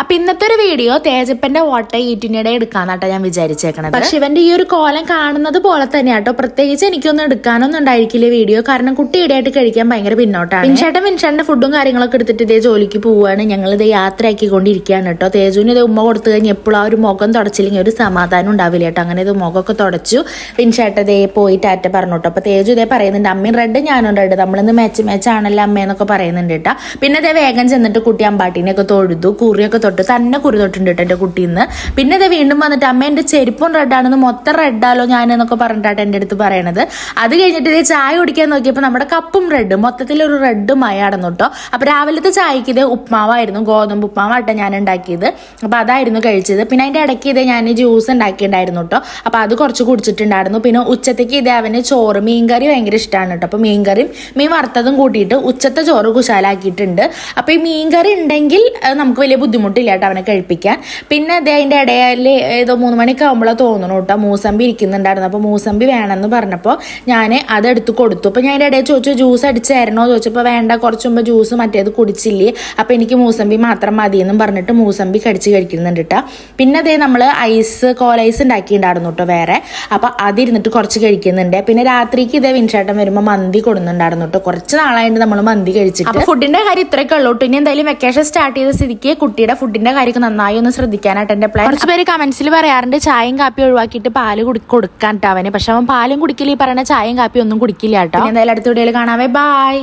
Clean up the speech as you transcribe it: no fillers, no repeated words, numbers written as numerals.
അപ്പൊ ഇന്നത്തെ ഒരു വീഡിയോ തേജപ്പന്റെ ഓട്ട ഈറ്റിനിടെ എടുക്കാന്നാട്ടോ ഞാൻ വിചാരിച്ചേക്കണത്. പക്ഷെ ഇവന്റെ ഈ ഒരു കോലം കാണുന്നത് പോലെ തന്നെയാട്ടോ. പ്രത്യേകിച്ച് എനിക്കൊന്നും എടുക്കാനൊന്നും ഉണ്ടായിരിക്കില്ല വീഡിയോ, കാരണം കുട്ടി ഇടയായിട്ട് കഴിക്കാൻ ഭയങ്കര പിന്നോട്ടാണ്. വിൻഷേട്ടന്റെ ഫുഡും കാര്യങ്ങളൊക്കെ എടുത്തിട്ട് ഇതേ ജോലിക്ക് പോവാണ്. ഞങ്ങൾ ഇത് യാത്രയാക്കിക്കൊണ്ടിരിക്കുകയാണ് കേട്ടോ. തേജുവിന് ഇത് ഉമ്മ കൊടുത്തു കഴിഞ്ഞാൽ എപ്പോഴും ആ ഒരു മുഖം തുടച്ചില്ലെങ്കിൽ ഒരു സമാധാനം ഉണ്ടാവില്ല കേട്ടോ. അങ്ങനെ ഇത് മുഖമൊക്കെ തുടച്ചു. വിൻഷേട്ട ഇതേ പോയി ടാറ്റ പറഞ്ഞു കേട്ടോ. അപ്പൊ തേജു ഇതേ പറയുന്നുണ്ട്, അമ്മയും റെഡ് ഞാനും റെഡ്, നമ്മളിന്ന് മാച്ചാണല്ലോ അമ്മയെന്നൊക്കെ പറയുന്നുണ്ട് കേട്ടോ. പിന്നെ ഇതേ വേഗം ചെന്നിട്ട് കുട്ടി അമ്പാട്ടിനെയൊക്കെ തൊഴുതു, കുറിയൊക്കെ തൊട്ട് തന്നെ കുറി തൊട്ടുണ്ട് കേട്ടോ എന്റെ കുട്ടിന്ന്. പിന്നെ ഇത് വീണ്ടും വന്നിട്ട് അമ്മ എന്റെ ചെരുപ്പും റെഡാണെന്ന്, മൊത്തം റെഡാലോ ഞാൻ എന്നൊക്കെ പറഞ്ഞിട്ടാണ് എന്റെ അടുത്ത് പറയണത്. അത് കഴിഞ്ഞിട്ട് ഇത് ചായ കുടിക്കാൻ നോക്കിയപ്പോൾ നമ്മുടെ കപ്പും റെഡ്, മൊത്തത്തിൽ ഒരു റെഡ് മയാണെന്ന് കേട്ടോ. അപ്പൊ രാവിലത്തെ ചായക്ക് ഇത് ഉപ്മാവായിരുന്നു, ഗോതമ്പ് ഉപ്മാവാട്ടോ ഞാൻ ഉണ്ടാക്കിയത്. അപ്പൊ അതായിരുന്നു കഴിച്ചത്. പിന്നെ അതിന്റെ ഇടയ്ക്ക് ഇത് ഞാൻ ജ്യൂസ് ഉണ്ടാക്കിയിട്ടുണ്ടായിരുന്നു കേട്ടോ. അപ്പൊ അത് കുറച്ച് കുടിച്ചിട്ടുണ്ടായിരുന്നു. പിന്നെ ഉച്ചത്തേക്ക് ഇത് അവന് ചോറ്, മീൻകറി ഭയങ്കര ഇഷ്ടമാണ് കേട്ടോ. അപ്പൊ മീൻകറിയും മീൻ വറുത്തതും കൂട്ടിയിട്ട് ഉച്ചത്തെ ചോറ് കുശാലാക്കിയിട്ടുണ്ട്. അപ്പൊ ഈ മീൻകറി ഉണ്ടെങ്കിൽ നമുക്ക് വലിയ ബുദ്ധിമുട്ടില്ല കേട്ടോ അവനെ കഴിപ്പിക്കാൻ. പിന്നെ അതിന്റെ ഇടയിൽ ഏതോ 3 മണിയൊക്കെ ആകുമ്പോഴാണ് തോന്നുന്നു കേട്ടോ മൂസമ്പി ഇരിക്കുന്നുണ്ടായിരുന്നു. അപ്പൊ മൂസമ്പി വേണമെന്ന് പറഞ്ഞപ്പോൾ ഞാൻ അതെടുത്ത് കൊടുത്തു. അപ്പൊ ഞാൻ അതിന്റെ ഇടയിൽ ചോദിച്ചു ജ്യൂസ് അടിച്ചായിരുന്നോ ചോദിച്ചപ്പോൾ വേണ്ട, കുറച്ച് മുമ്പ് ജ്യൂസ് മറ്റേത് കുടിച്ചില്ലേ, അപ്പൊ എനിക്ക് മൂസമ്പി മാത്രം മതിയെന്നും പറഞ്ഞിട്ട് മൂസമ്പി കഴിക്കുന്നുണ്ട് കേട്ടോ. പിന്നെ അതേ നമ്മള് കോലൈസ് ഉണ്ടാക്കിയിട്ടുണ്ടായിരുന്നു കേട്ടോ വേറെ. അപ്പൊ അതിരുന്നിട്ട് കുറച്ച് കഴിക്കുന്നുണ്ട്. പിന്നെ രാത്രിക്ക് ഇതേ വിൻഷേട്ടൻ വരുമ്പോൾ മന്തി കൊടുക്കുന്നുണ്ടായിരുന്നു കേട്ടോ. കുറച്ച് നാളായിട്ട് നമ്മൾ മന്തി കഴിച്ചിട്ട്. അപ്പൊ ഫുഡിന്റെ കാര്യം ഇത്രയൊക്കെ ഉള്ളൂ. ഇനി എന്തായാലും വെക്കേഷൻ സ്റ്റാർട്ട് ചെയ്ത സ്ഥിതിക്ക് കുട്ടിയുടെ ഫുഡിന്റെ കാര്യമൊക്കെ നന്നായി ഒന്ന് ശ്രദ്ധിക്കാനായിട്ട് എന്റെ പ്ലാൻ. കുറച്ച് പേര് കമന്റ്സിൽ പറയാറുണ്ട് ചായയും കാപ്പി ഒഴിവാക്കിയിട്ട് പാല് കൊടുക്കാൻ അവന്. പക്ഷെ അവൻ പാലും കുടിക്കില്ല, ഈ പറയുന്ന ചായയും കാപ്പി ഒന്നും കുടിക്കില്ല കേട്ടോ. എന്തായാലും അടുത്ത വീഡിയോയിൽ കാണാവേ, ബൈ.